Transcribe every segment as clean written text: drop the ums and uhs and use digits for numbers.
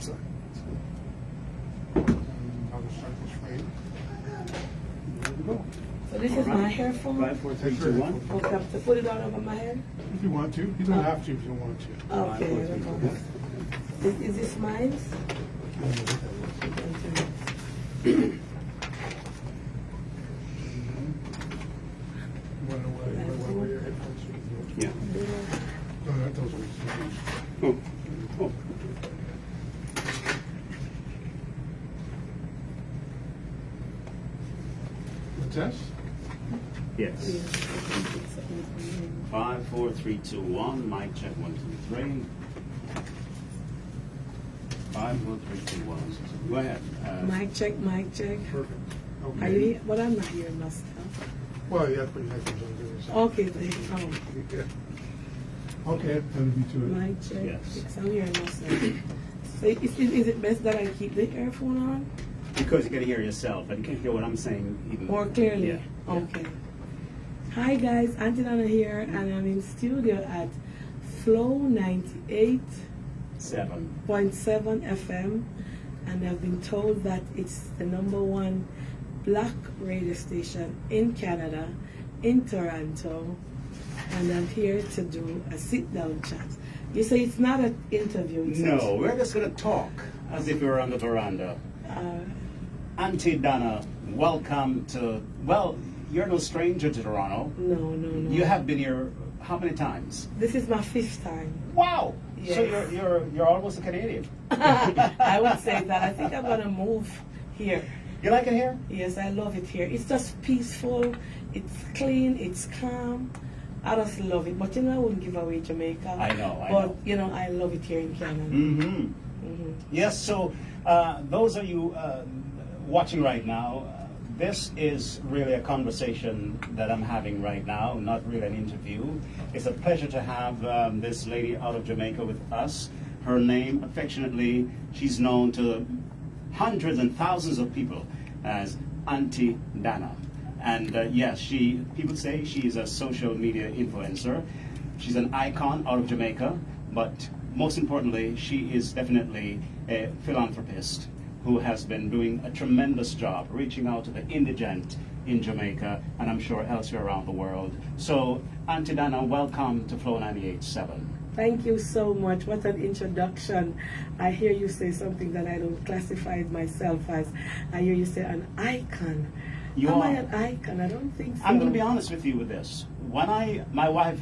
Sorry. I'll just start this frame. There we go. So this is my hair phone? 5, 4, 3, 2, 1. Okay, I have to put it all over my head? If you want to. You don't have to if you don't want to. Okay. Is this mine? Where your headphones are. Yeah. No, not those ones. Oh. Oh. The test? Yes. 5, 4, 3, 2, 1. Mic check 1, 2, 3. 5, 4, 3, 2, 1. Go ahead. Mic check, mic check. Perfect. Are you here? But I'm not hearing myself. Well, you have to put your headphones on. Okay, then. Okay, that'll be to it. Mic check. Yes. Yes, I'm hearing myself. So is it best that I keep the earphone on? Because you can hear yourself, and you can hear what I'm saying even More clearly? Yeah. Okay. Hi guys, Aunty Donna here, and I'm in studio at Flow 98.7 7. FM, and I've been told that it's the #1 black radio station in Canada, in Toronto, and I'm here to do a sit-down chat. You say it's not an interview? It's No, we're just going to talk as if we were on the veranda. Aunty Donna, welcome to, well, you're no stranger to Toronto. No. You have been here how many times? This is my 5th time. Wow! Yes. So you're almost a Canadian. I would say that. I think I'm going to move here. You like it here? Yes, I love it here. It's just peaceful, it's clean, it's calm. I just love it. But I wouldn't give away Jamaica. I know. But I love it here in Canada. Mm-hmm. Yes, so those of you watching right now, this is really a conversation that I'm having right now, not really an interview. It's a pleasure to have this lady out of Jamaica with us. Her name, affectionately, she's known to hundreds and thousands of people as Aunty Donna. And yes, people say she's a social media influencer. She's an icon out of Jamaica, but most importantly, she is definitely a philanthropist who has been doing a tremendous job reaching out to the indigent in Jamaica and I'm sure elsewhere around the world. So, Aunty Donna, welcome to Flow 98.7. Thank you so much. What an introduction. I hear you say something that I don't classify myself as. I hear you say an icon. Am I an icon? I don't think so. I'm going to be honest with you with this. My wife,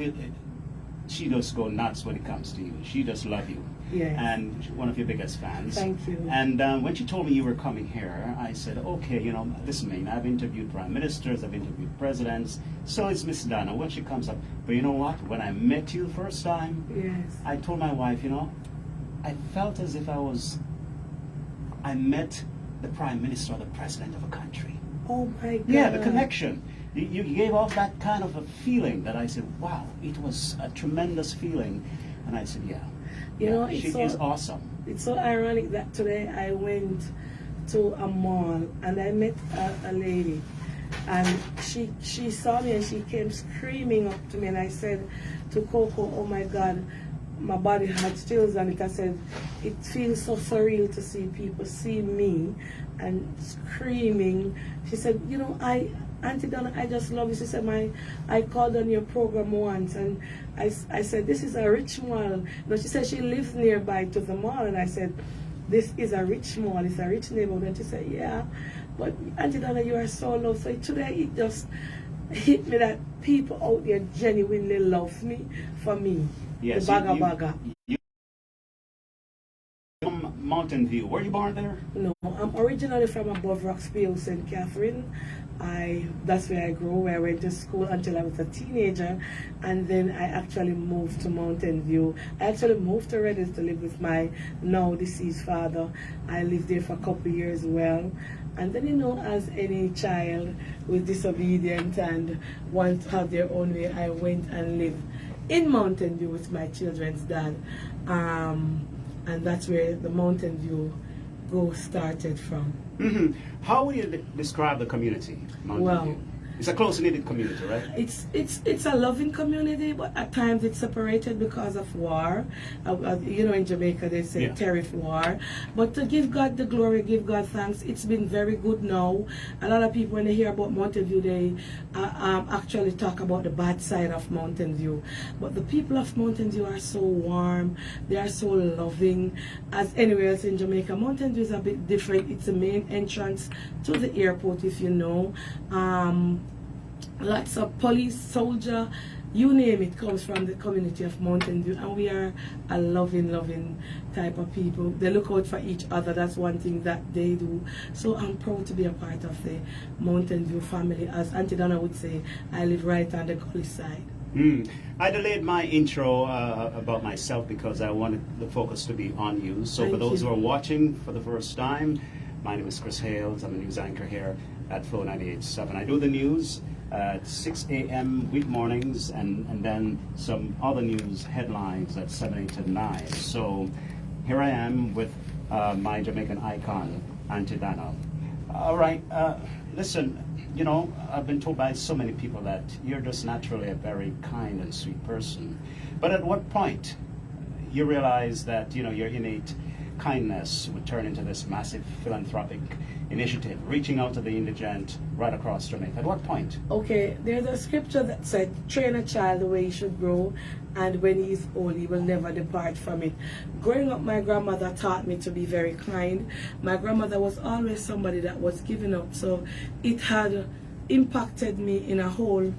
she does go nuts when it comes to you. She does love you. Yes. And she's one of your biggest fans. Thank you. And when she told me you were coming here, I said, okay, listen, man, I've interviewed prime ministers, I've interviewed presidents, so is Miss Donna when she comes up. But you know what? When I met you the first time, yes, I told my wife, I felt as if I met the prime minister or the president of a country. Oh my God. Yeah, the connection. You gave off that kind of a feeling that I said, wow, it was a tremendous feeling. And I said, yeah. She is awesome. It's so ironic that today I went to a mall and I met a lady, and she saw me and she came screaming up to me, and I said to Coco, oh my God, my body had chills on it. I said, it feels so surreal to see people see me and screaming. She said, Aunty Donna, I just love you. She said, I called on your program once, and I said, this is a rich mall. She said she lives nearby to the mall, and I said, this is a rich mall, it's a rich neighborhood. And she said, yeah, but Aunty Donna, you are so loved. So today it just hit me that people out there genuinely love me for me. Yes, the baga. From Mountain View. Were you born there? No, I'm originally from above Roxville, St. Catherine. That's where I grew, where I went to school until I was a teenager, and then I actually moved to Mountain View. I actually moved to Reddit to live with my now deceased father. I lived there for a couple of years well, and then as any child was disobedient and want to have their own way, I went and lived in Mountain View with my children's dad, and that's where the Mountain View go started from. Mm-hmm. How would you describe the community, Mountain View? It's a close-knit community, right? It's a loving community, but at times it's separated because of war. You know, in Jamaica they say tariff war. But to give God the glory, give God thanks, it's been very good now. A lot of people, when they hear about Mountain View, they actually talk about the bad side of Mountain View. But the people of Mountain View are so warm, they are so loving. As anywhere else in Jamaica, Mountain View is a bit different. It's the main entrance to the airport, if you know. Lots of police, soldier, you name it, comes from the community of Mountain View, and we are a loving type of people. They look out for each other. That's one thing that they do. So I'm proud to be a part of the Mountain View family. As Aunty Donna would say, I live right on the gully side. I delayed my intro about myself because I wanted the focus to be on you. So Thank for those you. who are watching for the first time, my name is Chris Hales. I'm a news anchor here at Flow 98.7. I do the news at 6 a.m. week mornings, and then some other news headlines at 7, 8, and 9. So here I am with my Jamaican icon, Aunty Donna. All right, listen, you know, I've been told by so many people that you're just naturally a very kind and sweet person. But at what point you realize that, you know, your innate kindness would turn into this massive philanthropic initiative, reaching out to the indigent right across Jamaica? At what point? Okay, there's a scripture that said, train a child the way he should grow, and when he is old, he will never depart from it. Growing up, my grandmother taught me to be very kind. My grandmother was always somebody that was giving up, so it had impacted me in a whole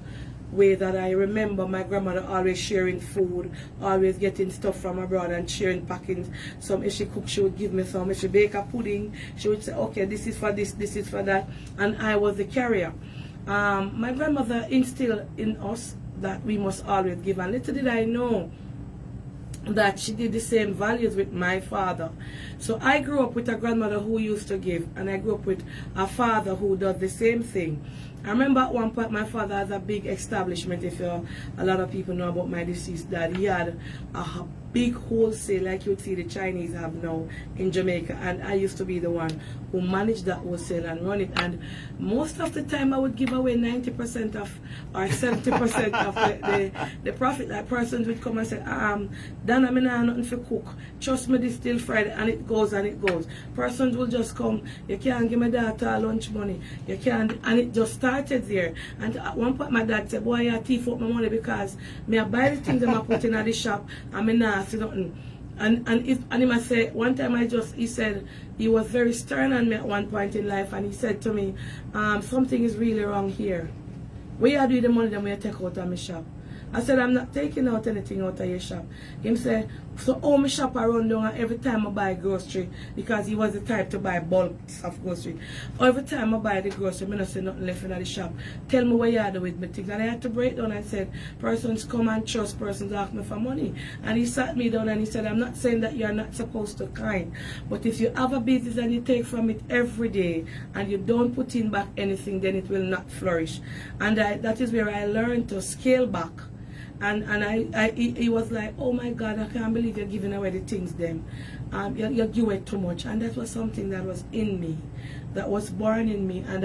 way that I remember my grandmother always sharing food, always getting stuff from abroad and sharing packings. Some, if she cooked, she would give me some. If she bake a pudding, she would say, okay, this is for this is for that, and I was the carrier. My grandmother instilled in us that we must always give, and little did I know that she did the same values with my father. So I grew up with a grandmother who used to give, and I grew up with a father who does the same thing. I remember at one point my father has a big establishment. If a lot of people know about my deceased dad, he had a big wholesale like you would see the Chinese have now in Jamaica, and I used to be the one who managed that wholesale and run it. And most of the time I would give away 90% of or 70% of the profit. That persons would come and say, Donna, I have nothing for cook. Trust me, this still Friday, and it goes and it goes. Persons will just come, you can't give my daughter lunch money, you can't, and it just started there. And at one point my dad said, boy, I thief up my money because me I buy the things that I put in at the shop and me nah see nothing. And he must say, one time he said, he was very stern on me at one point in life, and he said to me, something is really wrong here. Where you do with the money that we take out of my shop? I said, I'm not taking out anything out of your shop. Him said, so all my shop I run down, and every time I buy grocery, because he was the type to buy bulks of grocery. Every time I buy the grocery, I don't say nothing left in the shop. Tell me what you do with my things. And I had to break down and said, persons come and trust, persons ask me for money. And he sat me down and he said, I'm not saying that you are not supposed to kind, but if you have a business and you take from it every day and you don't put in back anything, then it will not flourish. And that is where I learned to scale back. And he was like, oh my God, I can't believe you're giving away the things then. You give away too much. And that was something that was in me, that was born in me. And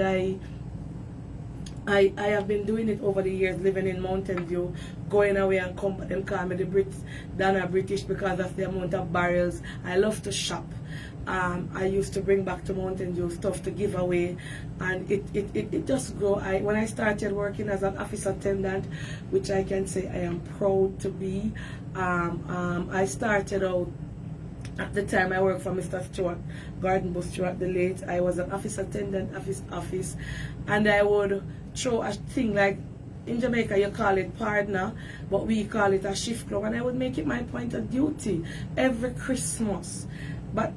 I have been doing it over the years, living in Mountain View, going away and come, them call me the Donna British because of the amount of barrels. I love to shop. I used to bring back to Mountain View stuff to give away, and it just grew. When I started working as an office attendant, which I can say I am proud to be, I started out, at the time I worked for Mr. Stewart, Garden Bush Stewart the late. I was an office attendant of his office, and I would throw a thing like, in Jamaica you call it partner, but we call it a shift club, and I would make it my point of duty every Christmas. But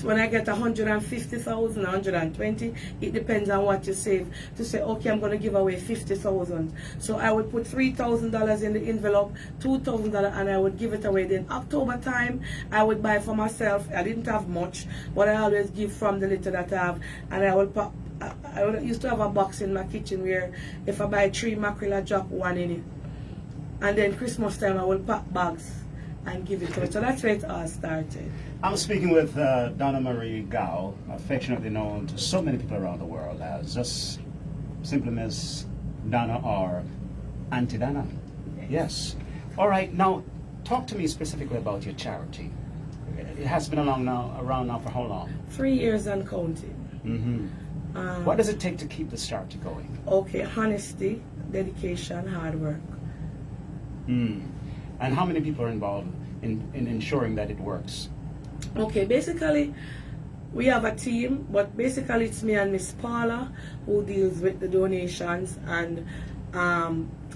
when I get 150,000, 120, it depends on what you save, to say, okay, I'm going to give away 50,000. So I would put $3,000 in the envelope, $2,000, and I would give it away. Then October time, I would buy for myself. I didn't have much, but I always give from the little that I have. And I used to have a box in my kitchen where if I buy 3 mackerel, I drop 1 in it. And then Christmas time, I will pack bags and give it to her. So that's where it all started. I'm speaking with Donna Marie Gao, affectionately known to so many people around the world as just simply Miss Donna or Aunty Donna. Yes. All right. Now, talk to me specifically about your charity. It has been around now for how long? 3 years and counting. Mm-hmm. What does it take to keep this charity going? Okay, honesty, dedication, hard work. Mm. And how many people are involved in ensuring that it works? Okay, basically, we have a team, but basically it's me and Miss Paula who deals with the donations and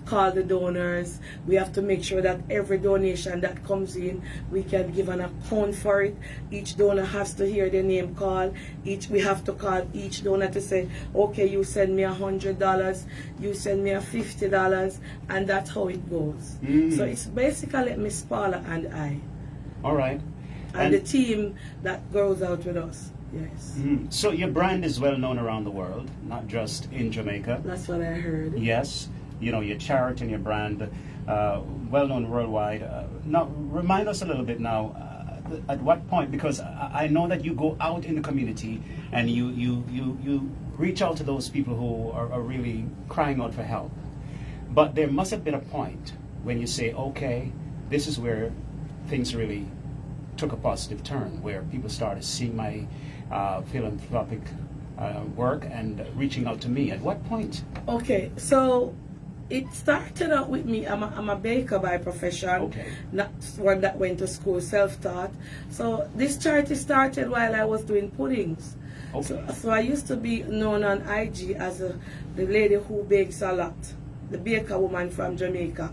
call the donors. We have to make sure that every donation that comes in, we can give an account for it. Each donor has to hear their name called. We have to call each donor to say, okay, you send me $100, you send me $50, and that's how it goes. So it's basically Miss Paula and I. All right. And the team that goes out with us. Yes. So your brand is well known around the world, not just in Jamaica. That's what I heard. Yes. You know, your charity and your brand, well known worldwide. Now, remind us a little bit now, at what point, because I know that you go out in the community and you reach out to those people who are really crying out for help. But there must have been a point when you say, okay, this is where things really took a positive turn, where people started seeing my philanthropic work and reaching out to me. At what point? Okay, so it started out with me. I'm a baker by profession, Okay. Not one that went to school, self-taught. So this charity started while I was doing puddings. Okay. So I used to be known on IG as the lady who bakes a lot, the baker woman from Jamaica.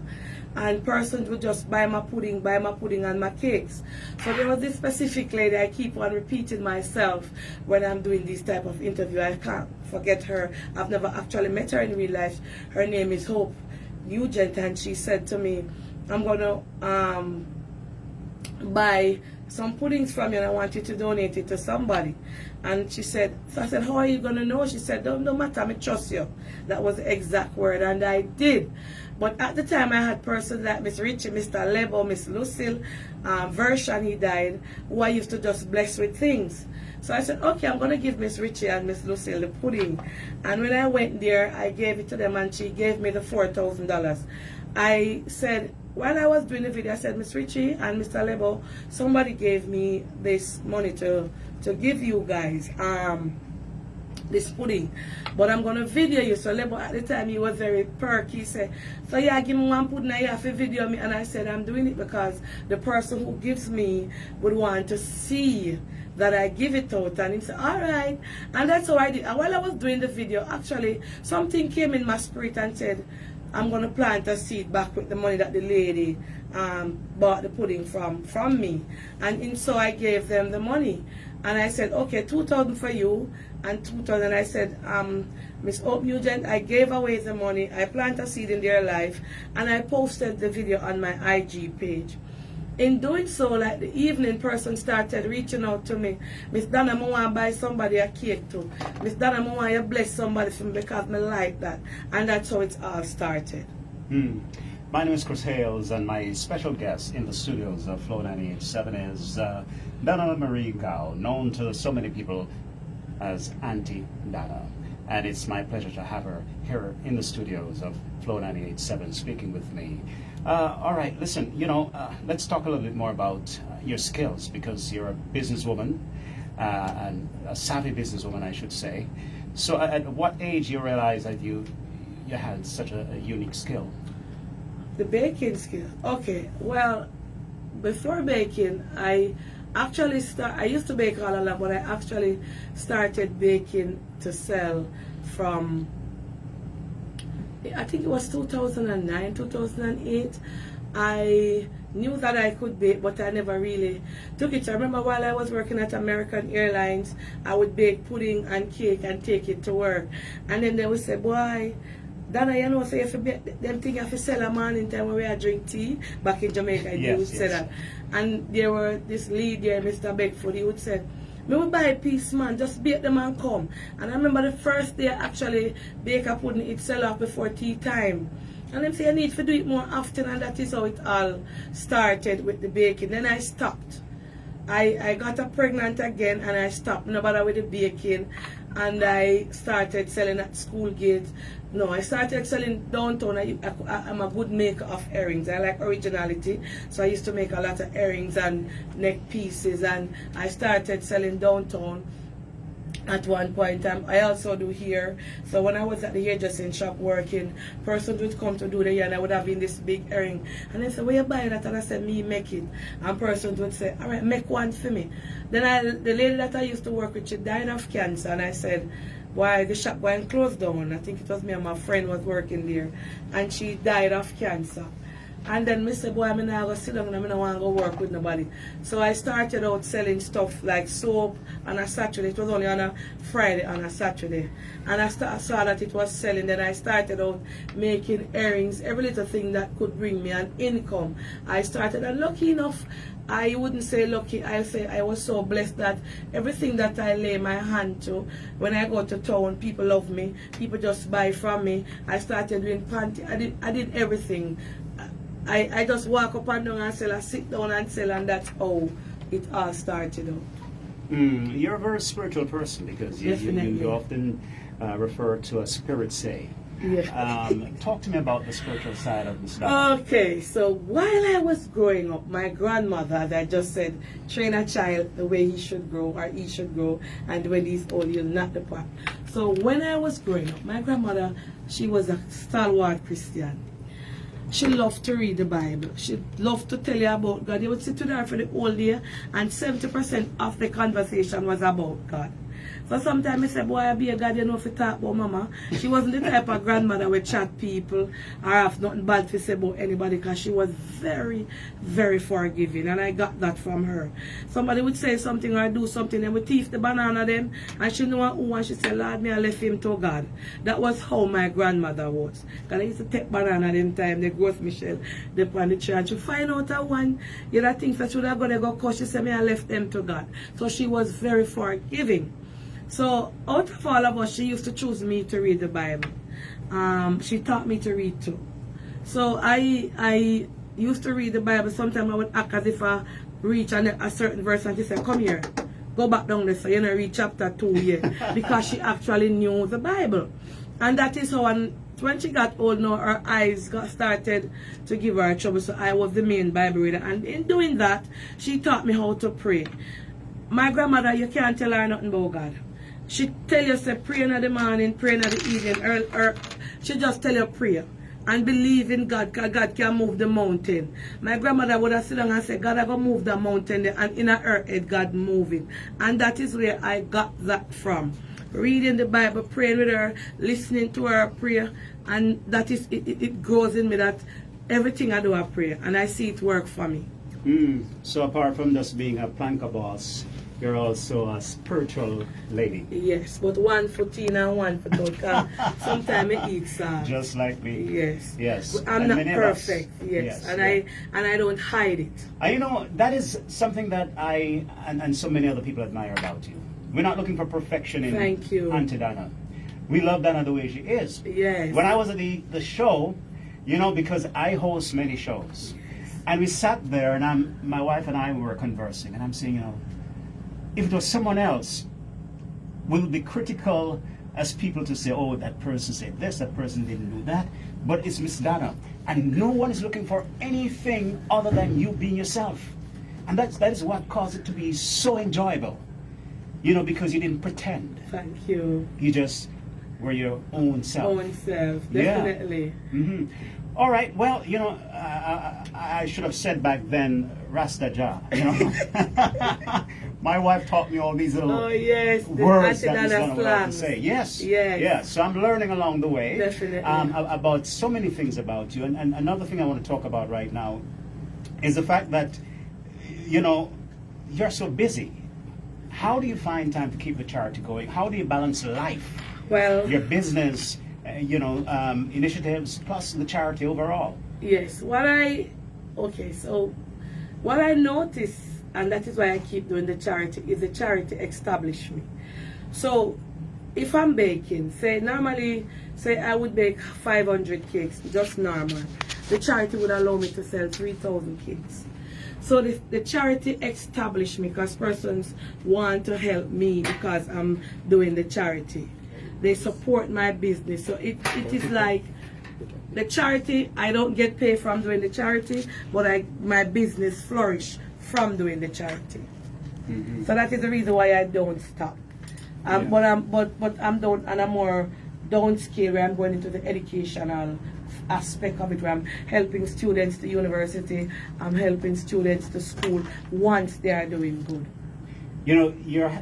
And persons would just buy my pudding and my cakes. So there was this specific lady, I keep on repeating myself when I'm doing this type of interview. I can't forget her. I've never actually met her in real life. Her name is Hope Nugent, and she said to me, I'm gonna buy some puddings from you and I want you to donate it to somebody. And she said, so I said, how are you gonna know? She said, don't matter, I trust you. That was the exact word, and I did. But at the time I had persons like Miss Richie, Mr. Lebo, Miss Lucille, Version, he died, who I used to just bless with things. So I said, okay, I'm gonna give Miss Richie and Miss Lucille the pudding. And when I went there, I gave it to them and she gave me the $4,000. I said, while I was doing the video, I said, Miss Richie and Mr. Lebo, somebody gave me this money to give you guys this pudding, but I'm gonna video you. So Lebo at the time, he was very perky. He said, so yeah, give me one pudding and you have to video me. And I said, I'm doing it because the person who gives me would want to see that I give it out. And he said, all right. And that's how I did. And while I was doing the video, actually something came in my spirit and said, I'm going to plant a seed back with the money that the lady bought the pudding from me. And so I gave them the money. And I said, okay, $2,000 for you and $2,000. I said, Miss Hope Nugent, I gave away the money. I planted a seed in their life. And I posted the video on my IG page. In doing so, like the evening, person started reaching out to me. Miss Donna, I want to buy somebody a cake too. Miss Donna, I want to bless somebody for me because I like that. And that's how it all started. My name is Chris Hales, and my special guest in the studios of Flow 98.7 is Donna Marie Gao, known to so many people as Aunty Donna. And it's my pleasure to have her here in the studios of Flow 98.7 speaking with me. All right, listen, you know, let's talk a little bit more about your skills, because you're a businesswoman, and a savvy businesswoman, I should say. So at what age you realized that you had such a unique skill? The baking skill. Okay, well, before baking, I used to bake all along, but I actually started baking to sell from, I think it was 2009, 2008. I knew that I could bake, but I never really took it. I remember while I was working at American Airlines, I would bake pudding and cake and take it to work. And then they would say, boy, Donna, you know, so if you bake them thing, you have to sell a morning time when we drink tea. Back in Jamaica, they would say that. And there were this lead there, Mr. Beckford, he would say, me will buy a piece, man, just bake them and come. And I remember the first day I actually bake a pudding, it sell off before tea time. And them say I need to do it more often, and that is how it all started with the baking. Then I stopped. I got pregnant again and I stopped nobody with the baking, and I started selling at school gate. No, I started selling downtown. I'm a good maker of earrings. I like originality, so I used to make a lot of earrings and neck pieces, and I started selling downtown at one point. I also do hair. So when I was at the hairdressing shop working, persons would come to do the hair and I would have in this big earring. And they said, where you buy that? And I said, me make it. And persons would say, all right, make one for me. Then the lady that I used to work with, she died of cancer. And I said, why the shop went closed down? I think it was me and my friend was working there. And she died of cancer. And then I said, boy, I'm not going to sit down and I don't want to go work with nobody. So I started out selling stuff like soap on a Saturday. It was only on a Friday on a Saturday. And I saw that it was selling. Then I started out making earrings, every little thing that could bring me an income. I started, and lucky enough, I wouldn't say lucky, I say I was so blessed that everything that I lay my hand to, when I go to town, people love me. People just buy from me. I started doing panty. I did everything. I just walk up and down and sell, I sit down and sell, and that's how it all started out. You're a very spiritual person, because you often refer to a spirit say. Yeah. Talk to me about the spiritual side of this stuff. Okay, so while I was growing up, my grandmother, as I just said, train a child the way he should grow or he should grow, and when he's old, he'll not depart. So when I was growing up, my grandmother, she was a stalwart Christian. She loved to read the Bible. She loved to tell you about God. You would sit with her for the whole day, and 70% of the conversation was about God. So sometimes I say, boy, I be a God, you know, if you talk about mama. She wasn't the type of grandmother who chat people or have nothing bad to say about anybody, because she was very, very forgiving, and I got that from her. Somebody would say something or do something, and would thief the banana them, and she knew who, and she said, Lord, me I left him to God. That was how my grandmother was. Because I used to take banana them time, the growth Michelle, they on the church. You find out a one, you know, things that should have gone to go cause, she said, me I left them to God. So she was very forgiving. So out of all of us, she used to choose me to read the Bible. She taught me to read too. So I used to read the Bible. Sometimes I would act as if I reach a certain verse, and she said, come here, go back down there, so you know, read chapter 2 yet. Because she actually knew the Bible. And that is how, when she got old now, her eyes started to give her trouble. So I was the main Bible reader. And in doing that, she taught me how to pray. My grandmother, you can't tell her nothing about God. She tell you, say, pray in the morning, pray in the evening. She just tell you pray. And believe in God, because God can move the mountain. My grandmother would have sit down and say, God, I go move the mountain there, and in her head, God moving. And that is where I got that from. Reading the Bible, praying with her, listening to her prayer. And that is, it grows in me that everything I do, I pray. And I see it work for me. So apart from just being a planker boss, you're also a spiritual lady. Yes, but one foot in and one foot out. Sometimes I eat salt. Just like me. Yes. Yes. I'm not perfect. Yes. And I don't hide it. You know, that is something that I and so many other people admire about you. We're not looking for perfection in Thank you. Aunty Donna. We love Donna the way she is. Yes. When I was at the show, you know, because I host many shows, and we sat there, and my wife and I were conversing, and I'm saying, you know, if it was someone else, we would be critical as people to say, oh, that person said this, that person didn't do that. But it's Miss Donna. And no one is looking for anything other than you being yourself. And that is what caused it to be so enjoyable. You know, because you didn't pretend. Thank you. You just were your own self. Own self, definitely. Yeah. All right, well, you know, I should have said back then, Rasta Jah, you know. My wife taught me all these little words that Miss Donna would have to say. Yes. So I'm learning along the way. Definitely. About so many things about you. And another thing I want to talk about right now is the fact that, you know, you're so busy. How do you find time to keep the charity going? How do you balance life, your business, initiatives, plus the charity overall? Yes. What I noticed, and that is why I keep doing the charity, is the charity established me. So if I'm baking, normally I would bake 500 cakes, just normal. The charity would allow me to sell 3,000 cakes. So the charity established me because persons want to help me because I'm doing the charity. They support my business. So it is like the charity, I don't get paid from doing the charity, but my business flourish from doing the charity. Mm-hmm. So that is the reason why I don't stop. Yeah. But I'm down and I'm more downscale where I'm going into the educational aspect of it, where I'm helping students to university, I'm helping students to school once they are doing good. You know,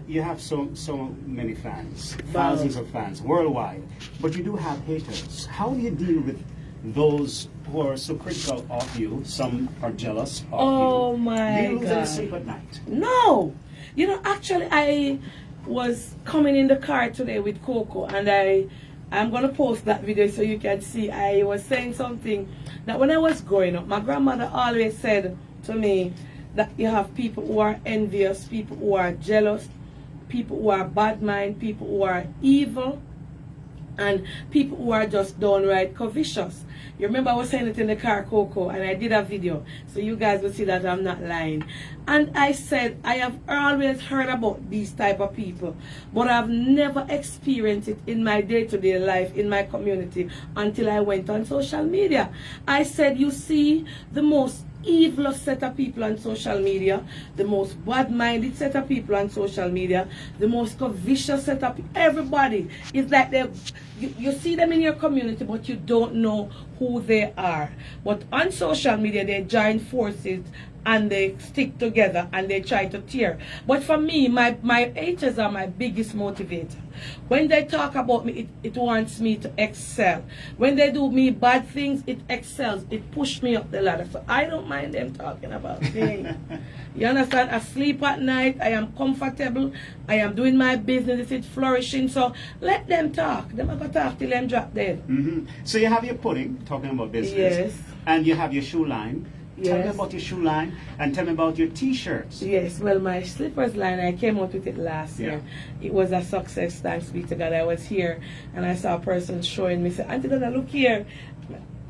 you have so many fans, thousands of fans worldwide, but you do have haters. How do you deal with those who are so critical of you? Some are jealous of you. Oh my Do you lose any God. sleep at night? No! You know, actually, I was coming in the car today with Coco, and I'm going to post that video so you can see. I was saying something that when I was growing up, my grandmother always said to me that you have people who are envious, people who are jealous, people who are bad mind, people who are evil, and people who are just downright covetous. You remember I was saying it in the car, Coco, and I did a video, so you guys will see that I'm not lying. And I said I have always heard about these type of people, but I've never experienced it in my day-to-day life, in my community, until I went on social media. I said, you see the most evil set of people on social media, the most bad-minded set of people on social media, the most covetous set of everybody. It's like you see them in your community, but you don't know who they are. But on social media, they join forces and they stick together and they try to tear. But for me, my haters are my biggest motivator. When they talk about me, it wants me to excel. When they do me bad things, it excels. It pushes me up the ladder. So I don't mind them talking about me. You understand? I sleep at night. I am comfortable. I am doing my business. It's flourishing. So let them talk. Them are going to talk till them drop dead. Mm-hmm. So you have your pudding, talking about business. Yes. And you have your shoe line. Tell me Yes. about your shoe line and tell me about your t-shirts. Yes, well, my slippers line, I came out with it last year. It was a success, thanks be to God. I was here and I saw a person showing me, say, Aunty Donna, look here.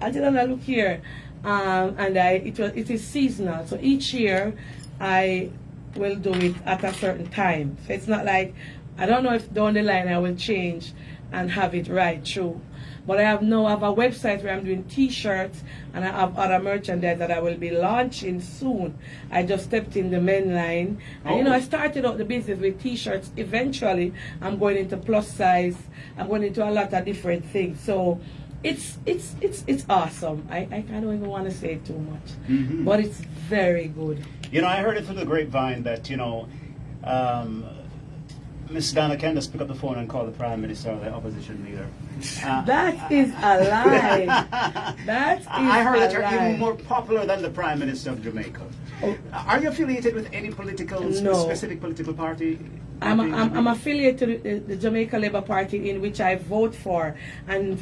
Aunty Donna, look here. And it is seasonal. So each year I will do it at a certain time. So it's not like, I don't know if down the line I will change and have it right through. But I have a website where I'm doing t-shirts and I have other merchandise that I will be launching soon. I just stepped in the men line. And you know, I started out the business with t-shirts. Eventually, I'm going into plus size. I'm going into a lot of different things. So it's awesome. I don't even want to say too much. Mm-hmm. But it's very good. You know, I heard it through the grapevine that, you know, Miss Donna can just pick up the phone and call the Prime Minister or the opposition leader. That is a lie. That is I heard that you're lie. even more popular than the Prime Minister of Jamaica. Oh. Are you affiliated with any specific political party? I'm affiliated with the Jamaica Labour Party, in which I vote for, and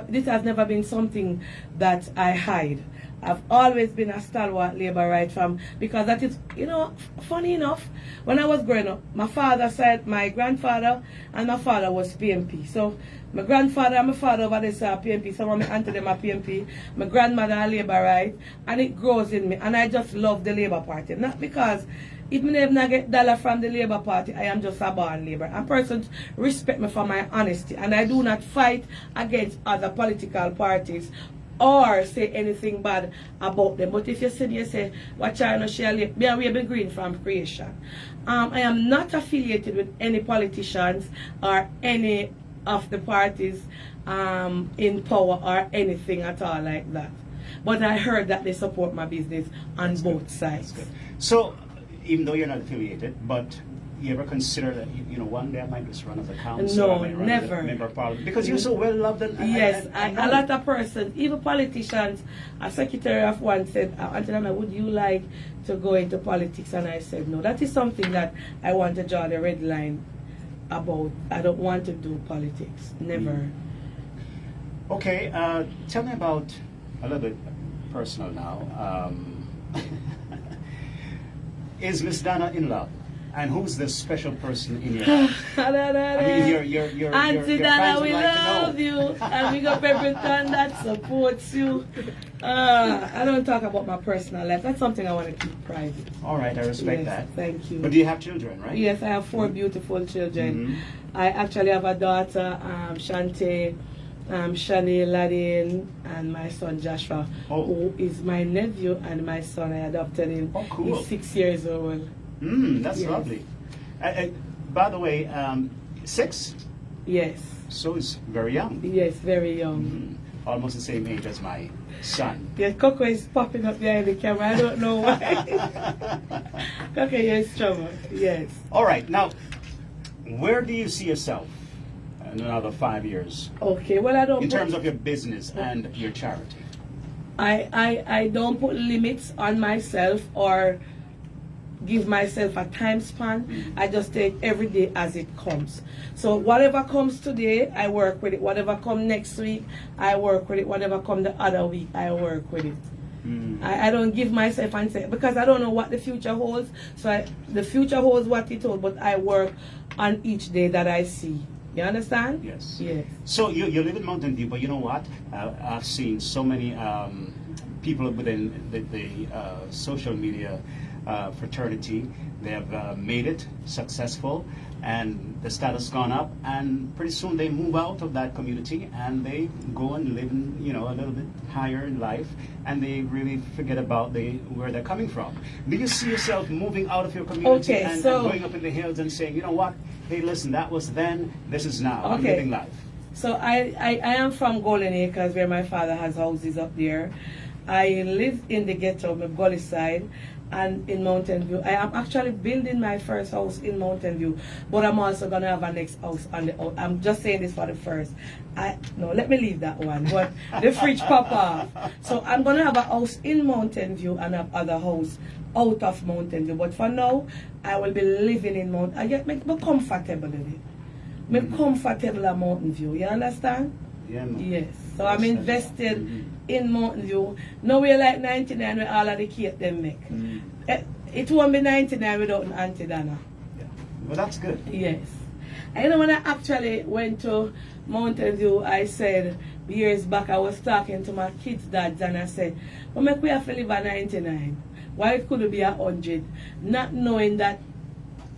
this has never been something that I hide. I've always been a stalwart Labour right from, because that is, you know, funny enough, when I was growing up, my grandfather and my father was PMP. So my grandfather and my father over there are PMP, some of my auntie them are PMP, my grandmother are Labour right, and it grows in me, and I just love the Labour Party. Not because if me never get dollar from the Labour Party, I am just a born Labour. And persons respect me for my honesty, and I do not fight against other political parties or say anything bad about them. But if you see me, you say, watch I know share me and we be green from creation. I am not affiliated with any politicians or any of the parties in power or anything at all like that. But I heard that they support my business on both sides. So, even though you're not affiliated, but you ever consider that you know one day I might just run as a councillor? No, I might run never. as a member of parliament, because you're so well loved and Yes, and a lot of persons, even politicians, a secretary of one said, Aunty Donna, would you like to go into politics? And I said no. That is something that I want to draw the red line about. I don't want to do politics. Never. Okay, tell me about a little bit personal now. Is Miss Donna in love? And who's the special person in your life? I mean, your Aunty your Donna, fans would we like to know. love you. And we got everything that supports you. I don't talk about my personal life. That's something I want to keep private. All right, I respect Yes, that. thank you. But do you have children, right? Yes, I have 4 beautiful children. Mhm. I actually have a daughter, Shante, Shani, Ladin, and my son Joshua, Oh. who is my nephew and my son. I adopted him. Oh, cool. He's 6 years old. That's Yes. lovely. By the way, 6? Yes, So it's very young. yes, very young. Almost the same age as my son. Yeah, Coco is popping up behind the camera. I don't know why. Coco, you're in trouble. Yes. All right, now, where do you see yourself in another 5 years Okay, well, I don't in put, terms of your business and your charity? I don't put limits on myself or give myself a time span. I just take every day as it comes. So whatever comes today, I work with it. Whatever comes next week, I work with it. Whatever comes the other week, I work with it. I don't give myself and say, because I don't know what the future holds. So the future holds what it holds, but I work on each day that I see. You understand? Yes. Yes. So you live in Mountain View, but you know what? I've seen so many people within the social media fraternity. They have made it successful, and the status gone up, and pretty soon they move out of that community and they go and live in, a little bit higher in life, and they really forget about where they're coming from. Do you see yourself moving out of your community Okay, and so- going up in the hills and saying, you know what? Hey, listen, that was then, this is now. I'm Okay. living life. So I am from Golden Acres, where my father has houses up there. I live in the ghetto, the Gully side, and in Mountain View. I am actually building my first house in Mountain View, but I'm also gonna have a next house on the. I'm just saying this for the first. No, let me leave that one. But the fridge pop off. So I'm gonna have a house in Mountain View and have other house out of Mountain View. But for now, I will be living in Mountain. I get me comfortable in it. Me comfortable at Mountain View. You understand? Yeah, man. Yes. So I'm invested in Mountain View. Nowhere like 99 where all of the cake them make. It won't be 99 without an Aunty Donna. Yeah. Well, that's good. Yes. And when I actually went to Mountain View, I said years back, I was talking to my kids' dads, and I said, well, make we have to live at 99. Why it couldn't be 100? Not knowing that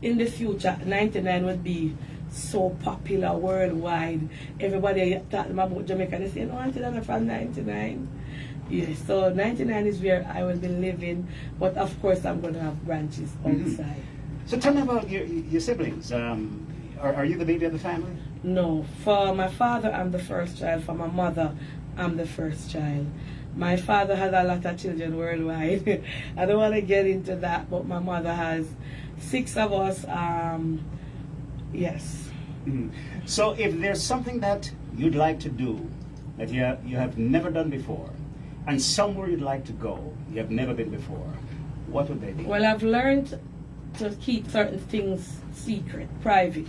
in the future 99 would be so popular worldwide. Everybody talking about Jamaica, they say, no, Aunty Donna from 99. Yes, so 99 is where I will be living, but of course I'm going to have branches outside. So tell me about your siblings. Are you the baby of the family? No, for my father, I'm the first child. For my mother, I'm the first child. My father has a lot of children worldwide. I don't want to get into that, but my mother has 6 of us. Yes. So if there's something that you'd like to do that you have never done before, and somewhere you'd like to go you have never been before, what would they be? Well, I've learned to keep certain things secret, private.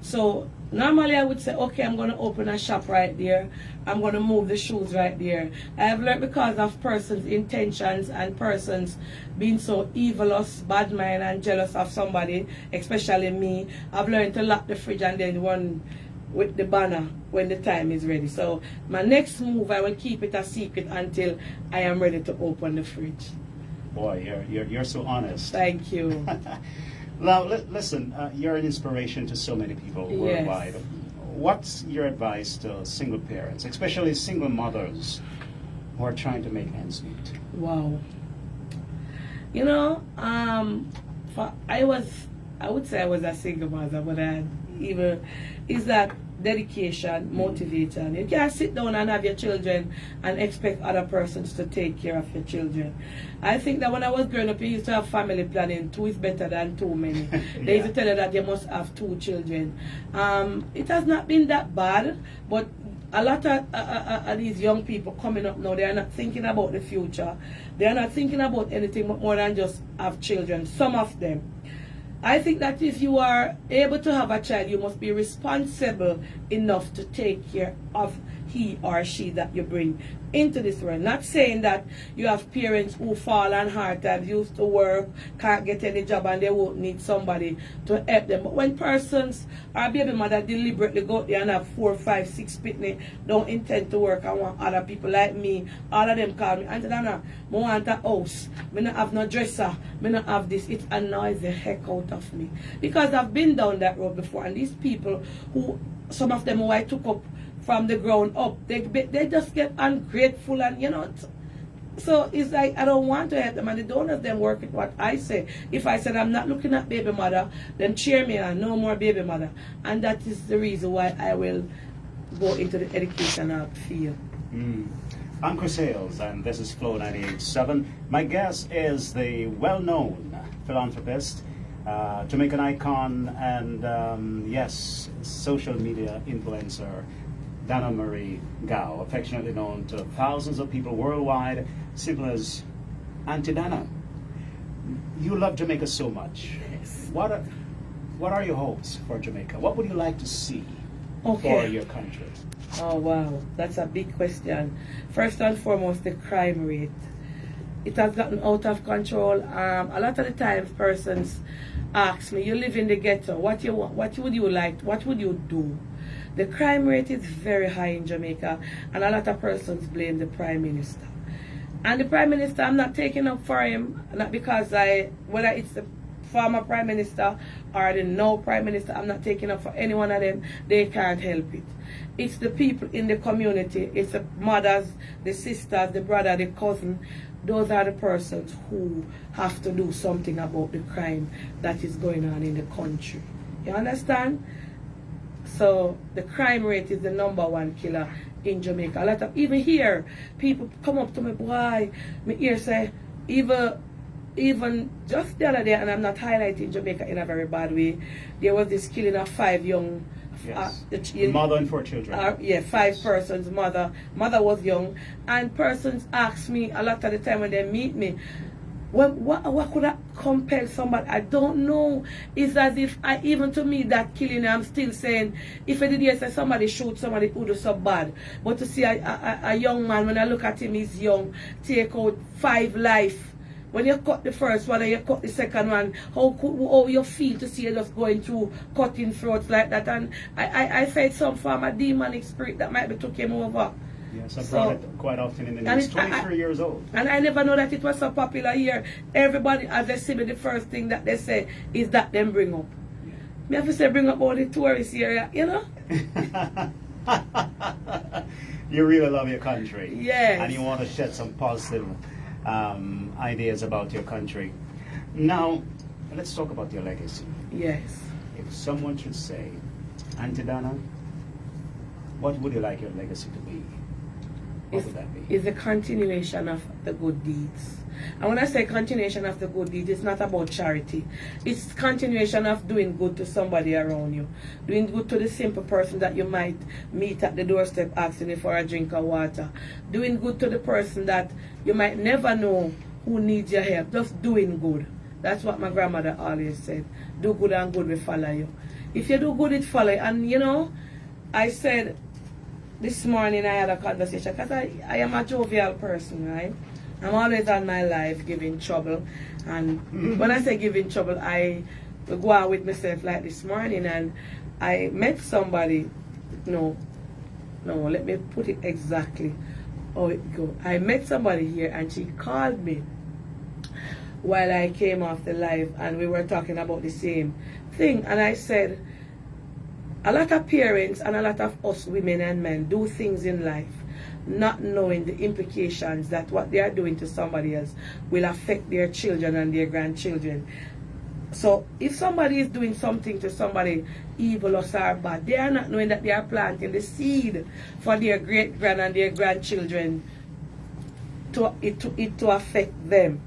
So normally I would say, okay, I'm going to open a shop right there. I'm going to move the shoes right there. I have learned, because of persons' intentions and persons being so evilous, bad mind and jealous of somebody, especially me, I've learned to lock the fridge and then run with the banner when the time is ready. So my next move, I will keep it a secret until I am ready to open the fridge. Boy, you're so honest. Thank you. Now, listen, you're an inspiration to so many people worldwide. Yes. What's your advice to single parents, especially single mothers who are trying to make ends meet? Wow. You know, I would say I was a single mother, but is that dedication, motivation. You can't sit down and have your children and expect other persons to take care of your children. I think that when I was growing up, you used to have family planning. 2 is better than too many. They used to tell you that you must have 2 children. It has not been that bad, but a lot of these young people coming up now, they are not thinking about the future. They are not thinking about anything more than just have children. Some of them. I think that if you are able to have a child, you must be responsible enough to take care of he or she that you bring into this world. Not saying that you have parents who fall on hard times, used to work, can't get any job, and they won't need somebody to help them. But when persons or baby mother deliberately go out there and have 4, 5, 6 pitney, don't intend to work and want other people like me, all of them call me, Aunty Donna, I want a house, I don't have no dresser, I don't have this. It annoys the heck out of me. Because I've been down that road before, and these people who, some of them who I took up from the ground up, they just get ungrateful, and you know, so it's like I don't want to help them, and the donors then work with what I say. If I said I'm not looking at baby mother, then cheer me on, no more baby mother. And that is the reason why I will go into the educational field. I'm Chris Hales, and this is Flow 98.7. My guest is the well-known philanthropist, Jamaican icon, and yes, social media influencer, Donna Marie Gao, affectionately known to thousands of people worldwide, simply as Aunty Donna. You love Jamaica so much. Yes. What are your hopes for Jamaica? What would you like to see for your country? Oh wow, that's a big question. First and foremost, the crime rate. It has gotten out of control. A lot of the times persons ask me, you live in the ghetto, what you want, what would you like, what would you do? The crime rate is very high in Jamaica, and a lot of persons blame the Prime Minister. And the Prime Minister, I'm not taking up for him, not because whether it's the former Prime Minister or the now Prime Minister, I'm not taking up for any one of them. They can't help it. It's the people in the community, it's the mothers, the sisters, the brother, the cousin. Those are the persons who have to do something about the crime that is going on in the country. You understand? So the crime rate is the #1 killer in Jamaica. A lot of, even here, people come up to me, boy, me hear say, even just the other day, and I'm not highlighting Jamaica in a very bad way, there was this killing of 5 young, mother and 4 children. 5 persons, mother was young, and persons ask me a lot of the time when they meet me, what could I compel somebody? I don't know. It's as if even to me that killing, I'm still saying, if I did say somebody shoot somebody who do so bad, but to see a young man, when I look at him, he's young, take out 5 life. When you cut the first one and you cut the second one, how you feel to see you just going through cutting throats like that? And I felt some form of demonic spirit that might be took him over. Yes, I brought it quite often in the news. 23 years old. And I never know that it was so popular here. Everybody, as they see me, the first thing that they say is that them bring up. Yeah. Me have to say bring up all the tourist area, you know? You really love your country. Yes. And you want to shed some positive ideas about your country. Now, let's talk about your legacy. Yes. If someone should say, Aunty Donna, what would you like your legacy to be? What would that be? It's a continuation of the good deeds. And when I say continuation of the good deeds, it's not about charity. It's continuation of doing good to somebody around you. Doing good to the simple person that you might meet at the doorstep asking you for a drink of water. Doing good to the person that you might never know who needs your help. Just doing good. That's what my grandmother always said. Do good and good will follow you. If you do good, it follow you. And you know, I said, this morning I had a conversation because I am a jovial person, right? I'm always on my life giving trouble. And when I say giving trouble, I go out with myself like this morning, and I met somebody. No, let me put it exactly how it go. I met somebody here and she called me while I came off the live, and we were talking about the same thing. And I said, a lot of parents and a lot of us women and men do things in life not knowing the implications that what they are doing to somebody else will affect their children and their grandchildren. So if somebody is doing something to somebody evil or bad, they are not knowing that they are planting the seed for their great-grand and their grandchildren to affect them.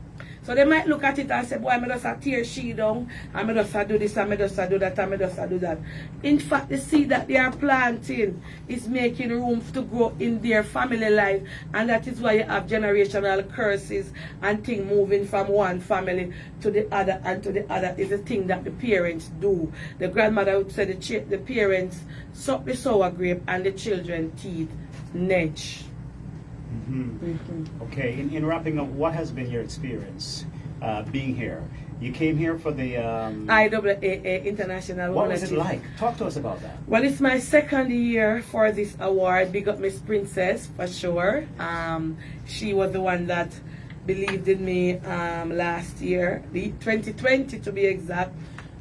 So they might look at it and say, boy, I'm just a tear she down, I'm just a do this, I'm just a do that, I'm just a do that. In fact, the seed that they are planting is making room to grow in their family life, and that is why you have generational curses and things moving from one family to the other and to the other. Is the thing that the parents do. The grandmother would say the parents suck the sour grape and the children teeth Nedge. Okay, in wrapping up, what has been your experience being here? You came here for the IAAA International. What was it like? Talk to us about that. Well, it's my second year for this award. Big up Miss Princess for sure. She was the one that believed in me last year, the 2020 to be exact.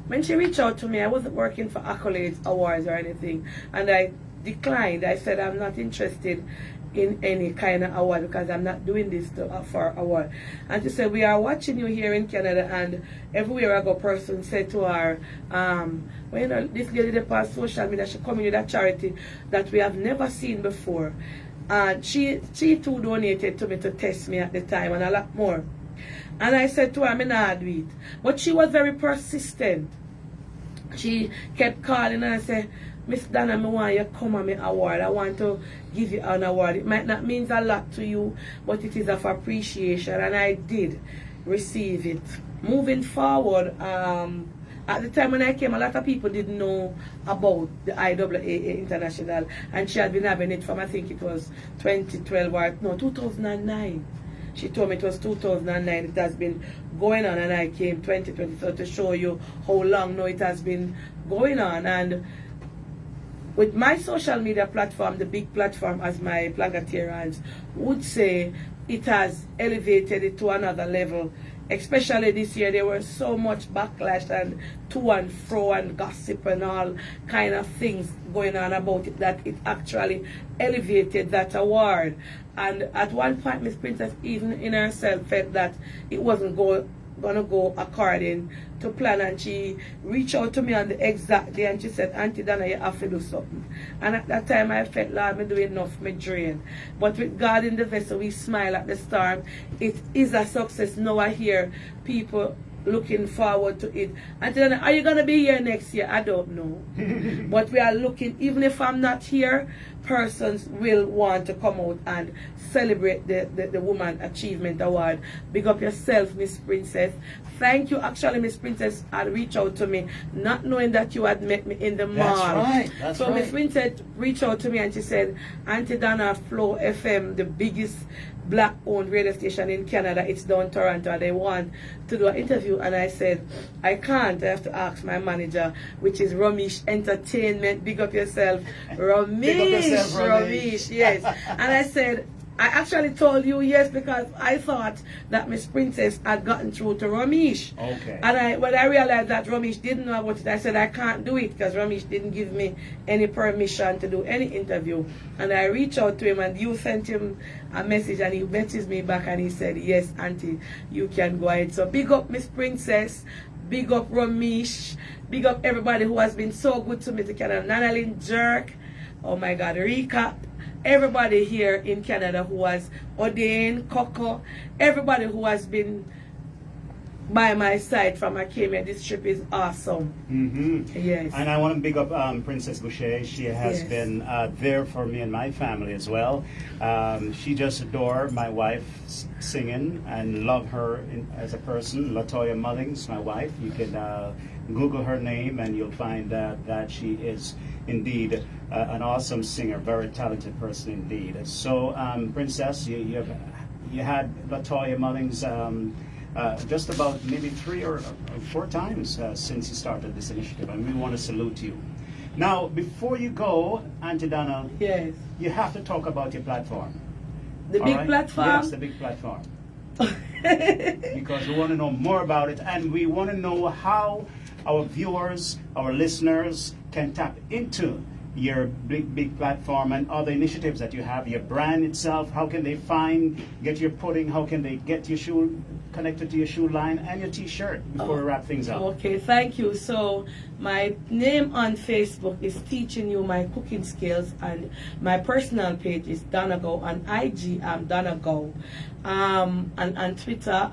When she reached out to me, I wasn't working for accolades, awards, or anything, and I declined. I said I'm not interested in any kind of award because I'm not doing this for award. And she said, we are watching you here in Canada, and everywhere I go, person said to her, well, you know, this lady that on social media, she come in with a charity that we have never seen before. And she too donated to me to test me at the time and a lot more. And I said to her, I'm not do it. But she was very persistent. She kept calling and I said, Miss Donna, I want you to come on my award. I want to give you an award. It might not mean a lot to you, but it is of appreciation. And I did receive it. Moving forward, at the time when I came, a lot of people didn't know about the IAAA International. And she had been having it from, I think it was 2012 or, no, 2009. She told me it was 2009. It has been going on, and I came 2020. So to show you how long now it has been going on. And with my social media platform, the big platform, as my Plagatarians would say, it has elevated it to another level. Especially this year, there was so much backlash and to and fro and gossip and all kind of things going on about it that it actually elevated that award. And at one point, Miss Princess even in herself felt that it wasn't gonna go according to plan, and she reached out to me on the exact day and she said, Aunty Donna, you have to do something. And at that time I felt, Lord, I'm doing enough, me drain. But with God in the vessel, we smile at the storm. It is a success. Now I hear people looking forward to it. Aunty Donna, are you gonna be here next year? I don't know. But we are looking, even if I'm not here, persons will want to come out and celebrate the Woman Achievement Award. Big up yourself, Miss Princess. Thank you. Actually, Miss Princess had reached out to me, not knowing that you had met me in the mall. That's right. That's so right. Miss Princess reached out to me and she said, Aunty Donna, Flow FM, the biggest black-owned radio station in Canada, it's down Toronto, and they want to do an interview. And I said, I can't. I have to ask my manager, which is Ramesh Entertainment. Big up yourself, Ramesh. Big up yourself, Ramesh, yes. And I said, I actually told you yes because I thought that Miss Princess had gotten through to Ramesh. Okay. And when I realized that Ramesh didn't know about it, I said I can't do it because Ramesh didn't give me any permission to do any interview. And I reached out to him, and you sent him a message, and he messaged me back and he said, yes, Auntie, you can go ahead. So big up Miss Princess, big up Ramesh, big up everybody who has been so good to me to Canada. Nanalyn Jerk, oh my God, Rika, everybody here in Canada who has ordained, Coco, everybody who has been by my side from I came here. This trip is awesome. Yes. And I want to big up Princess Boucher. She has been there for me and my family as well. She just adored my wife singing and love her as a person. Latoya Mullings, my wife. You can Google her name and you'll find that she is indeed an awesome singer, very talented person indeed. So, Princess, you had Latoya Mullings just about maybe 3 or 4 times since you started this initiative, and we want to salute you. Now, before you go, Aunty Donna, Yes. you have to talk about your platform. The All big right? platform? Yes, the big platform. Because we want to know more about it, and we want to know how our viewers, our listeners can tap into your big platform and other initiatives that you have, your brand itself. How can they get your pudding? How can they get your shoe connected to your shoe line and your t-shirt before we wrap things up? Okay, thank you. So my name on Facebook is Teaching You My Cooking Skills, and my personal page is Donna Go. On IG, I'm Donna Go. And on Twitter,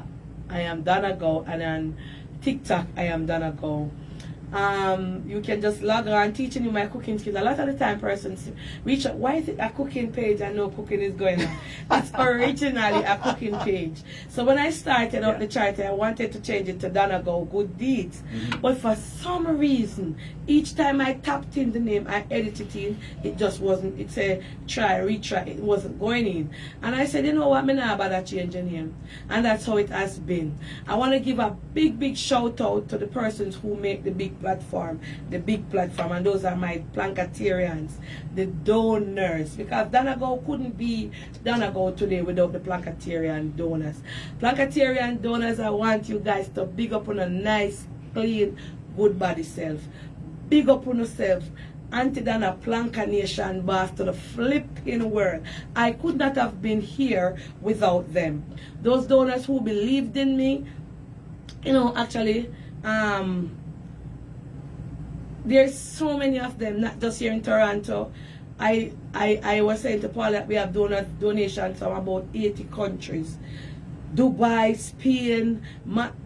I am Donna Go, and on TikTok, I am Donna Go. You can just log on, teaching you my cooking skills. A lot of the time persons reach out, why is it a cooking page and no cooking is going on? It's originally a cooking page. So when I started out the charity, I wanted to change it to Donna Go Good Deeds. But for some reason, each time I tapped in the name, I edited it in, it just wasn't, it said try, retry, it wasn't going in. And I said, you know what, I'm not about that change the name. And that's how it has been. I want to give a big shout out to the persons who make the big platform, and those are my Plankatarians, the donors, because Donna Go couldn't be Donna Go today without the Plankatarian donors. Plankatarian donors, I want you guys to big up on a nice, clean, good body self. Big up on yourself. Aunty Donna Planka Nation boss to the flipping world. I could not have been here without them. Those donors who believed in me, you know, actually, there's so many of them, not just here in Toronto. I was saying to Paul that we have donations from about 80 countries. Dubai, Spain,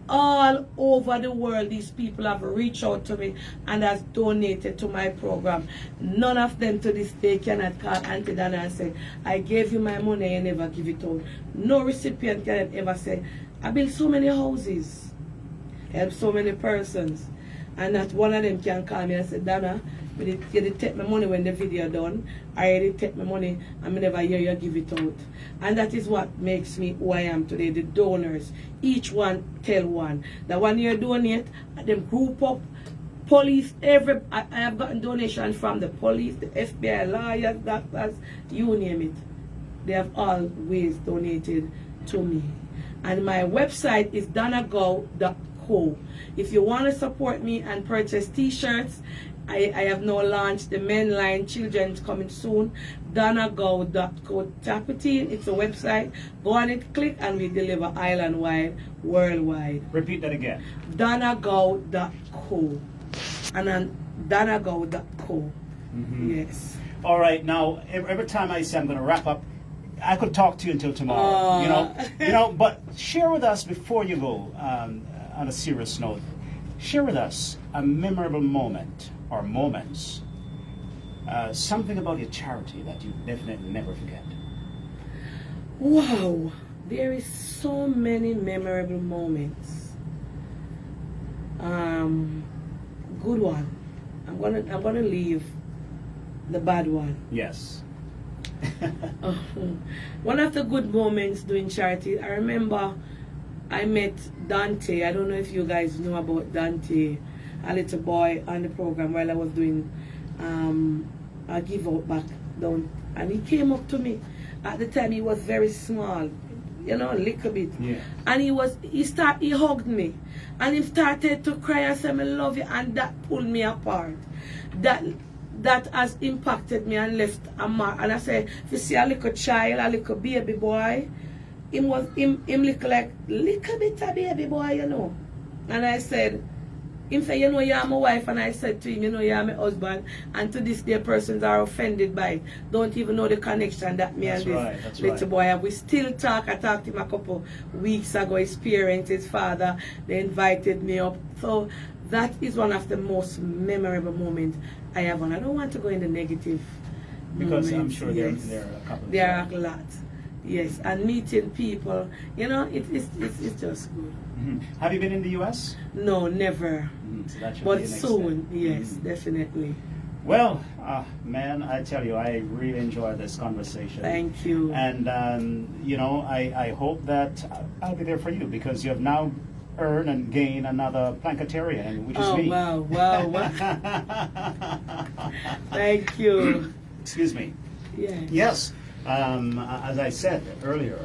all over the world, these people have reached out to me and has donated to my program. None of them to this day cannot call Aunty Donna and say, I gave you my money and never give it out. No recipient can ever say, I built so many houses, helped so many persons, and not one of them can call me and say, Donna, you did take my money when the video done. I already take my money and I never hear you give it out. And that is what makes me who I am today. The donors, each one tell one. That when you donate, them group up, police, I have gotten donations from the police, the FBI, lawyers, doctors, you name it. They have always donated to me. And my website is donnago.co. If you want to support me and purchase t-shirts, I have now launched the men line, children's coming soon. DonnaGo.co. Tap it in, it's a website. Go on it, click, and we deliver island wide, worldwide. Repeat that again. DonnaGo.co. And then DonnaGo.co. Yes. All right, now every time I say I'm going to wrap up, I could talk to you until tomorrow. You know. But share with us before you go. On a serious note, share with us a memorable moment or moments, something about your charity that you definitely never forget. Wow, there is so many memorable moments. Good one. I'm gonna leave the bad one. Yes. One of the good moments doing charity, I remember I met Dante. I don't know if you guys know about Dante, a little boy on the program while I was doing a give out back down, and he came up to me. At the time he was very small, you know, a little bit. Yeah. And he hugged me and he started to cry and say, I love you, and that pulled me apart. That has impacted me and left a mark. And I say, if you see a little child, a little baby boy, him look like little bit a baby boy, you know. And I said, him say, you know, you're my wife, and I said to him, you know, you're my husband, and to this day persons are offended by it. Don't even know the connection that me and this little boy have. We still talk. I talked to him a couple weeks ago, his parents, his father, they invited me up. So that is one of the most memorable moments I have. And I don't want to go in the negative Because moments. I'm sure there are a couple. There are a lot. Yes, and meeting people, you know, it's just good. Have you been in the U.S.? No, never. So that should But be the next soon, step. yes, definitely. Well, man, I tell you, I really enjoyed this conversation. Thank you. And, you know, I hope that I'll be there for you, because you have now earned and gained another Plankatarian, which is me. Oh, wow. Thank you. Excuse me. Yes. Yes. As I said earlier,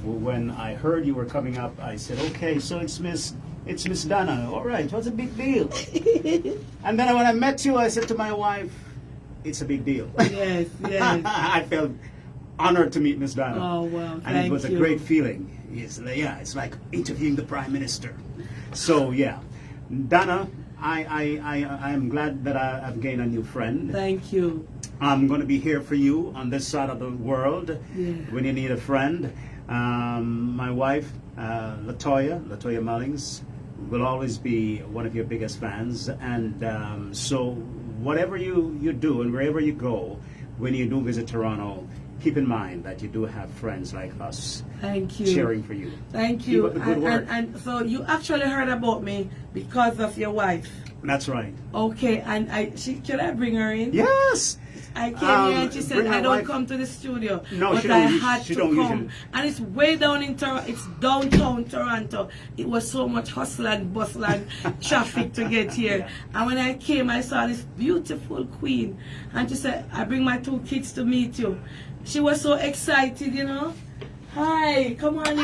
when I heard you were coming up, I said, okay, so it's Miss Donna. All right, what's a big deal? And then when I met you, I said to my wife, it's a big deal. Yes. I felt honored to meet Miss Donna. Oh, wow. And it was a great feeling. It's like interviewing the Prime Minister. So, yeah. Donna, I am glad that I've gained a new friend. Thank you. I'm going to be here for you on this side of the world when you need a friend. My wife, Latoya Mullings, will always be one of your biggest fans, and so whatever you do and wherever you go, when you do visit Toronto, keep in mind that you do have friends like us. Thank you. Cheering for you. Thank you. Keep up the good work. And so you actually heard about me because of your wife. That's right. Okay, and should I bring her in? Yes. I came here and she said bring I her don't wife. come to the studio, No, but she I don't us- had she to don't come. usually. And it's way down in Toronto. It's downtown Toronto. It was so much hustle and bustle and traffic to get here. Yeah. And when I came, I saw this beautiful queen, and she said, "I bring my 2 kids to meet you." She was so excited, you know. Hi, come on in.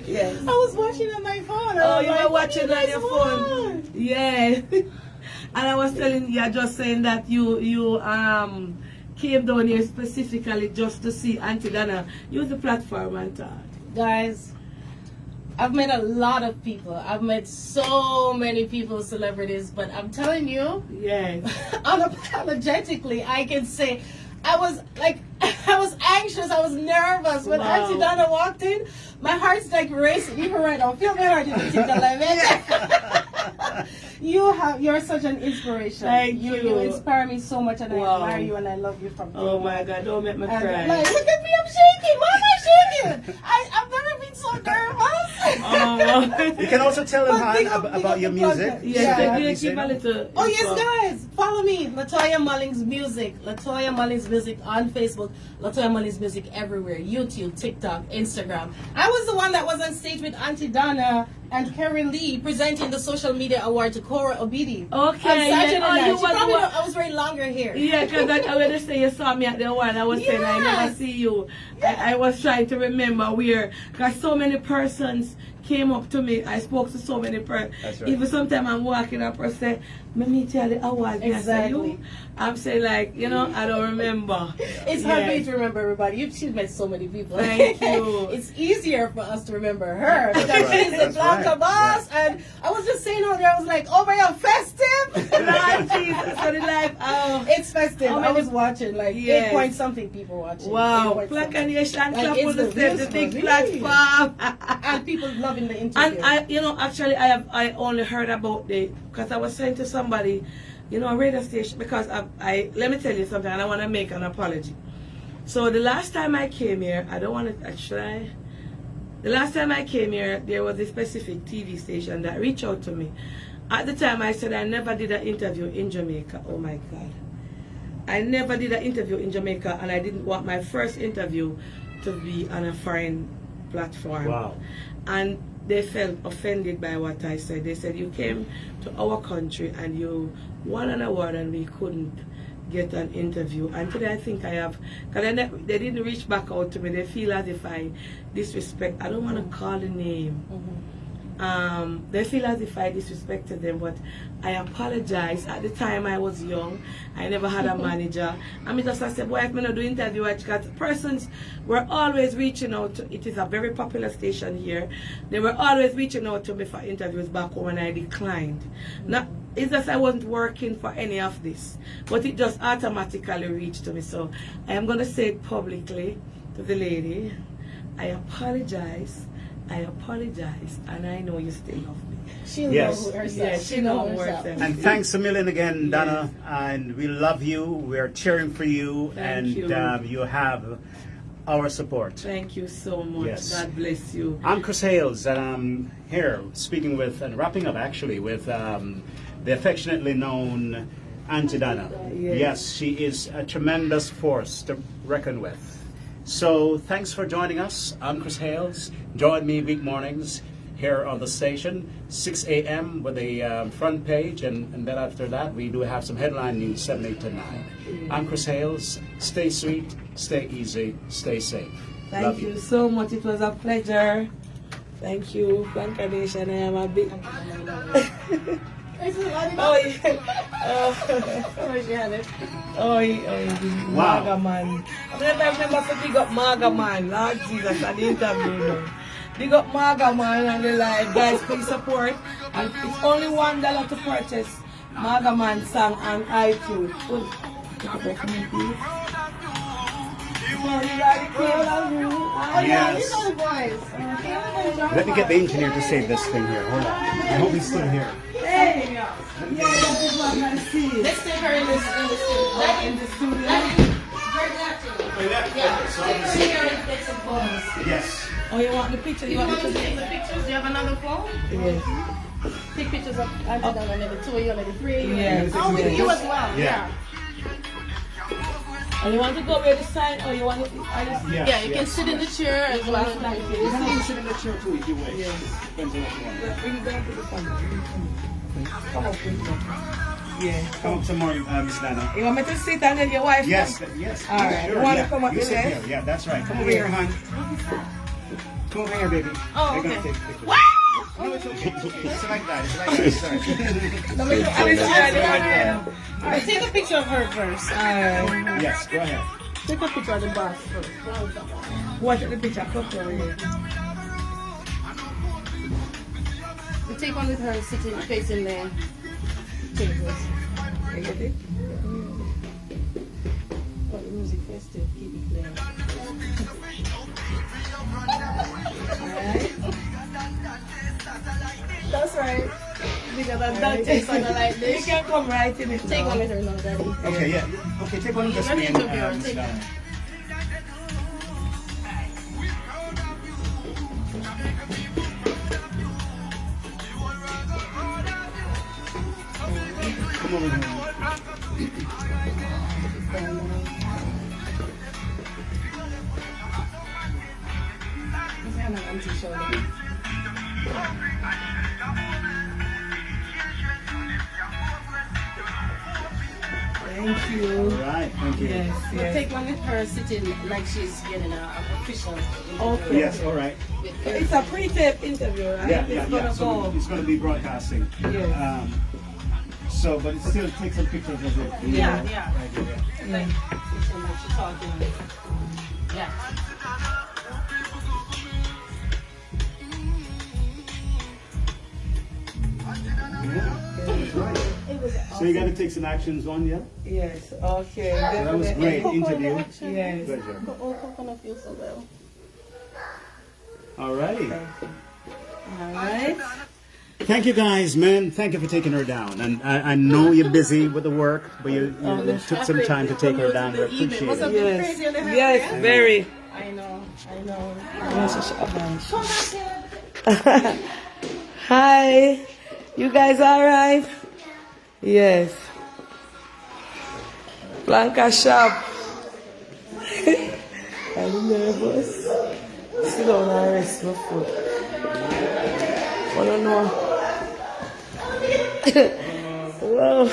Yes. I was watching on my phone. Oh, I was you like, were what watching do you on guys your want? phone. Yeah. And I was telling you, just saying that you came down here specifically just to see Aunty Donna. Use the platform and talk. Guys, I've met a lot of people. I've met so many people, celebrities, but I'm telling you, Yes. unapologetically, I can say I was anxious, I was nervous when Wow. Aunty Donna walked in. My heart's like racing. Even right now, feel my heart in the tick 11. You're such an inspiration. Thank you. You inspire me so much, and Wow. I admire you, and I love you from Oh my God, don't make me And cry. like, look at me, I'm shaking. Why am I shaking? I've never been so nervous. Oh, You can also tell them But big Han up about your the music. project. yes, Yeah. yeah. You say Keep a no? little. Oh yes, info. guys, follow me, Latoya Mullings Music. Latoya Mullings Music on Facebook. Latoya Mullings Music everywhere. YouTube, TikTok, Instagram. I was the one that was on stage with Aunty Donna and Karen Lee presenting the social media award to Cora Obidi. Okay, On Saturday yeah. Oh, night. you She was probably the one- know I was wearing longer hair. Yeah, because when they say you saw me at the one, I was saying I never Yes. see you. I was trying to remember where, because so many persons came up to me. I spoke to so many persons. That's right. Even sometimes I'm walking up and say, "Me meet you at the award." Me I say, Exactly. "You?" I'm saying like, you know, I don't remember. It's hard for Yes. you to remember everybody. She's met so many people. Thank you. It's easier for us to remember her because right. she's the That's Blanca right. boss. And I was just saying out there, I was like, oh my God, festive. Lord Jesus, so the life. Oh, It's festive. How I many- was watching like Yes. 8 point something people watching. wow! 8 point Black something. and Asian Like, clap it's on the the stage, the views big for me. platform. And people loving the interview. And I, you know, actually, I only heard about because I was saying to somebody, you know, a radio station, because I let me tell you something, and I want to make an apology. So the last time I came here, I don't want to actually. The last time I came here, there was a specific TV station that reached out to me. At the time, I said I never did an interview in Jamaica. Oh my God. I never did an interview in Jamaica, and I didn't want my first interview to be on a foreign platform. Wow. And they felt offended by what I said. They said, you came to our country and you won an award and we couldn't get an interview. And today I think I have, because they didn't reach back out to me. They feel as if I disrespect, I don't want to call the name. They feel as if I disrespected them, but I apologize. At the time I was young, I never had a manager. I mean, just I said, boy, if I not do interview, because persons were always reaching out to, it is a very popular station here. They were always reaching out to me for interviews back home, and I declined. Not, it's just I wasn't working for any of this, but it just automatically reached to me. So I am going to say it publicly to the lady, I apologize. I apologize, and I know you still love me. She'll Yes. know herself. Yeah, she know herself. And thanks a million again, Yes. Donna. And we love you. We're cheering for you. Thank and you. You have our support. Thank you so much. Yes. God bless you. I'm Chris Hales, and I'm here speaking with, and wrapping up actually, with the affectionately known Aunty Donna. Yes. Yes, she is a tremendous force to reckon with. So thanks for joining us. I'm Chris Hales. Join me week mornings here on the station, 6 a.m. with the front page, and then after that we do have some headline news, 7, 8 to 9. I'm Chris Hales. Stay sweet, stay easy, stay safe. Thank Love you so much. It was a pleasure. Thank you, Blanca Nation. I am a big. Oh yeah. Oh yeah. Wow. Maga man. I never remember to big up Maga man. Lord Jesus, at the interview now. Big up Maga man and the live. Guys, please support. And it's only $1 to purchase Maga man song on iTunes. Oh, take a breath for me, please. Oh yeah, these are the boys. Let me get the engineer to save this thing here. Hold on. I hope he's still here. Hey! Yeah, this is what I see. Let's take her in the studio. In the studio. Yeah, so take her and take some photos. Yes. Oh, you want the picture? You want me to take the pictures? Do you have another phone? Yes. Take pictures of Aunty Donna and the two of you and the three of you. Yes. Oh, with you as well. Yeah. And you want to go where the sign, or you want to... Yeah, you can sit in the chair as well. You can sit in the chair too if you wish. Yes. Depends on what you want. Bring it down to the camera. Come up with me. Yeah. Come up some more, Miss Donna. You want me to sit and then your wife? Yes, come? yes. All right. Sure, You want yeah. to come up You the sit left? here. Yeah, that's right. Come over here, hon. Come over here, baby. Oh, They're gonna okay. take pictures. Wow! No, it's okay. It's like that. It's like that. Sorry. All right, take a picture of her first. Yes, go ahead. Take a picture of the boss first. Watch the picture. Come over here. We take one with her sitting facing the tables. You get it? Put the music first to keep it playing. Alright. That's right. Because that takes something like You this. can come right in it. Take now. one with her now, Daddy. Okay, yeah. Okay, take one of this Let me me and interview her. Miss Take Donna. one. Come over here. This is an auntie shoulder. Thank you. All right, thank you. Yes, We'll yes. take one with her sitting like she's getting an official interview. Okay. Yes, all right. It's a pre-tape interview, right? Yeah, It's yeah, gonna yeah. So go. it's going to be broadcasting. Yes. So, but it still take some pictures of it. Yeah, yeah. Right here. Yeah. She's talking. Yeah. So you got to take some actions on, yeah? Yes, okay. That was definitely. great interview. Yes. Pleasure. Oh, coconut feels so well. All righty. All right. Thank you guys, man. Thank you for taking her down. And I know you're busy with the work, but you took some time to take her down. We appreciate Must have it. been crazy on the Yes. Yes, very. I know. Hi. You guys all right? Yes. Blanca shop. I'm nervous. Sit down and rest my foot. I don't know. Whoa.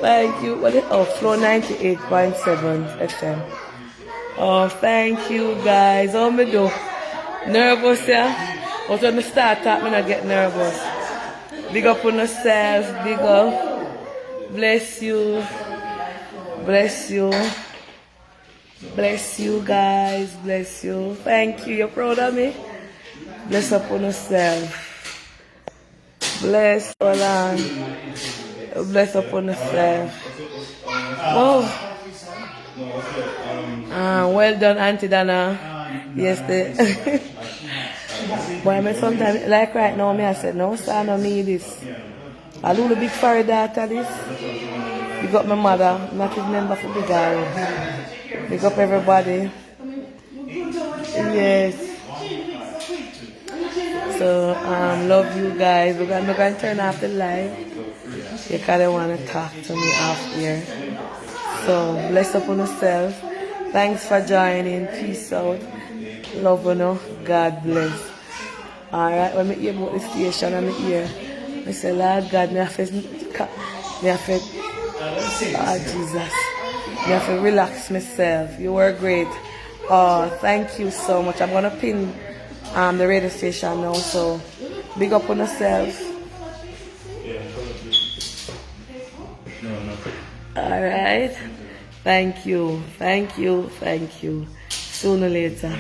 Thank you. What is, oh, floor 98.7 FM. Oh, thank you guys. How me do? Nervous, yeah? But when I start talking, I get nervous. Big up on yourself. Big up. Bless you. Bless you. Bless you guys. Bless you. Thank you. You're proud of me? Bless up on yourself. Bless, hold on. Bless up on yourself. Oh. Well done, Aunty Donna. Yes, Boy, I mean, sometimes, like right now, I said, no, son, I need this. I do the big fairy daughter this. Big up my mother, not his member for Big Arrow. Big up everybody. Yes. So, love you guys. We're going to turn off the light. You kind of want to talk to me off here. So, bless up on yourself. Thanks for joining. Peace out. Love you know. God bless. Alright, when I hear about the station, I'm here. I say, Lord God, I have to, oh Jesus, I have to relax myself. You were great. Oh, thank you so much. I'm going to pin the radio station now, so big up on yourself. Alright, thank you, thank you, thank you. Sooner or later.